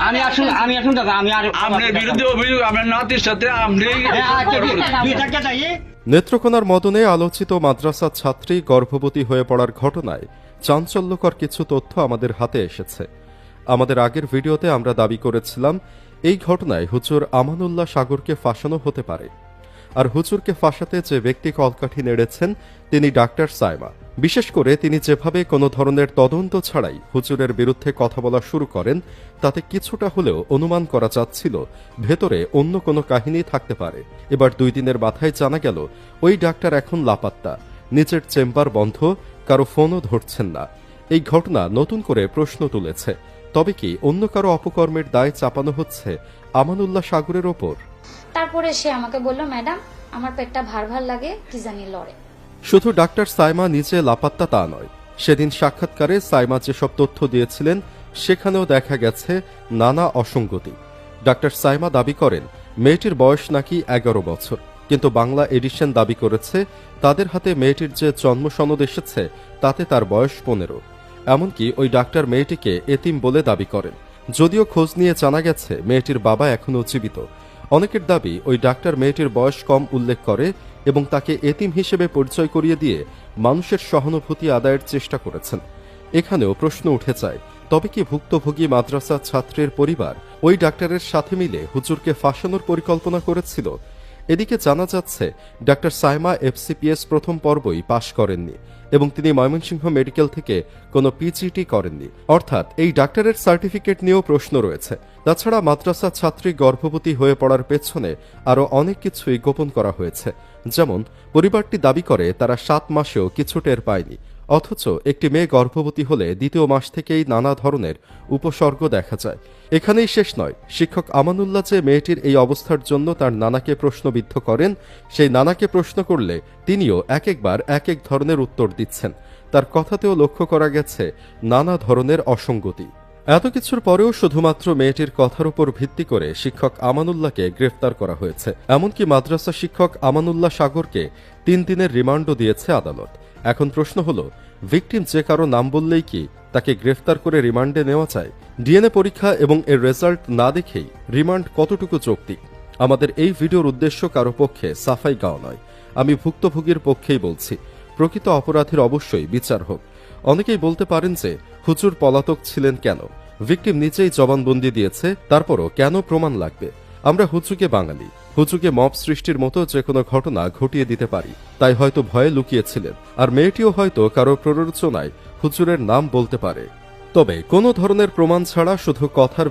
আমি আসুন দাদা, আমি আর আপনার বিরুদ্ধে অভিযোগ আপনার নাতির সাথে আপনি নেত্রকোনার মদনে আলোচিত মাদ্রাসা ছাত্রী গর্ভবতী হয়ে পড়ার ঘটনায় চাঞ্চল্যকর কিছু তথ্য আমাদের হাতে এসেছে। আমাদের আগের ভিডিওতে আমরা দাবি করেছিলাম এই ঘটনায় হুজুর আমানুল্লাহ সাগরকে ফাঁসানো হতে পারে। আর হুজুরকে ফাঁসাতে যে ব্যক্তি কলকাঠি নেড়েছেন তিনি ডাক্তার সাইমা। বিশেষ করে তিনি যেভাবে কোনো ধরনের তদন্ত ছাড়াই হুজুরের বিরুদ্ধে কথা বলা শুরু করেন তাতে কিছুটা হলেও অনুমান করা যাচ্ছিল ভেতরে অন্য কোনো কাহিনী থাকতে পারে। এবার 2 দিনের মাথায় জানা গেল ওই ডাক্তার এখন লাপাত্তা, নিজের চেম্বার বন্ধ, কারো ফোনও ধরছেন না। এই ঘটনা নতুন করে প্রশ্ন তুলেছে, তবে কি অন্য কারো অপকর্মের দায় চাপানো হচ্ছে আমানুল্লাহ সাগরের ওপর? তারপরে সে আমাকে বলল, ম্যাডাম আমার পেটটা ভার লাগে, কি জানি লড়ে। শুধু ডাক্তার সাইমা নিজে লাপাত্তা তা নয়, সেদিন সাক্ষাৎকারে সাইমা যেসব তথ্য দিয়েছিলেন সেখানেও দেখা গেছে নানা অসঙ্গতি। ডাক্তার সাইমা দাবি করেন মেয়েটির বয়স নাকি 11 বছর, কিন্তু বাংলা এডিশন দাবি করেছে তাদের হাতে মেয়েটির যে জন্ম সনদ এসেছে তাতে তার বয়স 15। এমনকি ওই ডাক্তার মেয়েটিকে এতিম বলে দাবি করেন, যদিও খোঁজ নিয়ে জানা গেছে মেয়েটির বাবা এখনও জীবিত। অনেকের দাবি ওই ডাক্তার মেয়েটির বয়স কম উল্লেখ করে এবং তাকে এতিম হিসেবে পরিচয় করিয়ে দিয়ে মানুষের সহানুভূতি আদায়ের চেষ্টা করেছেন। এখানেও প্রশ্ন উঠে যায়, তবে কি ভুক্তভোগী মাদ্রাসা ছাত্রের পরিবার ওই ডাক্তারের সাথে মিলে হুজুরকে ফাঁসানোর পরিকল্পনা করেছিল? এদিকে জানা যাচ্ছে ডাক্তার সাইমা এফসিপিএস প্রথম পর্বই পাশ করেননি এবং তিনি ময়মনসিংহ মেডিকেল থেকে কোনো পিজিটি করেননি, অর্থাৎ এই ডাক্তারের সার্টিফিকেট নিয়েও প্রশ্ন রয়েছে। তাছাড়া মাদ্রাসা ছাত্রী গর্ভবতী হয়ে পড়ার পেছনে আরও অনেক কিছুই গোপন করা হয়েছে। যেমন পরিবারটি দাবি করে তারা 7 মাসেও কিছু টের পায়নি, অথচ একটি মেয়ে গর্ভবতী হলে 2য় মাস থেকেই নানা ধরনের উপসর্গ দেখা যায়। এখানেই শেষ নয়, শিক্ষক আমানুল্লাহ যে মেয়েটির এই অবস্থার জন্য তার নানাকে প্রশ্নবিদ্ধ করেন, সেই নানাকে প্রশ্ন করলে তিনিও এক একবার এক এক ধরনের উত্তর দিচ্ছেন। তার কথাতেও লক্ষ্য করা গেছে নানা ধরনের অসঙ্গতি। এত কিছুর পরেও শুধুমাত্র মেয়েটির কথার উপর ভিত্তি করে শিক্ষক আমানুল্লাহকে গ্রেফতার করা হয়েছে। এমনকি মাদ্রাসা শিক্ষক আমানুল্লাহ সাগরকে 3 দিনের রিমান্ডও দিয়েছে আদালত। এখন প্রশ্ন হলো, ভিকটিম যে কারো নাম বললেই কি তাকে গ্রেফতার করে রিমান্ডে নেওয়া যায়? ডিএনএ পরীক্ষা এবং এর রেজাল্ট না দেখেই রিমান্ড কতটুকু যৌক্তিক? আমাদের এই ভিডিওর উদ্দেশ্য কারো পক্ষে সাফাই গাওয়া নয়, আমি ভুক্তভোগীর পক্ষেই বলছি। প্রকৃত অপরাধীর অবশ্যই বিচার হোক। অনেকেই বলতে পারেন যে হুজুর পলাতক ছিলেন কেন? ভিকটিম নিজেই জবানবন্দি দিয়েছে, তারপরও কেন প্রমাণ লাগবে? আমরা হুজুগে বাঙালি, হুজুগে মব সৃষ্টির মতো যে কোনো ঘটনা ঘটিয়ে দিতে পারি, তাই হয়তো ভয়ে লুকিয়েছিলেন। আর মেয়েটিও হয়তো কারো প্ররোচনায় হুজুরের নাম বলতে পারে। তবে কোনো ধরনের প্রমাণ ছাড়া শুধু কথার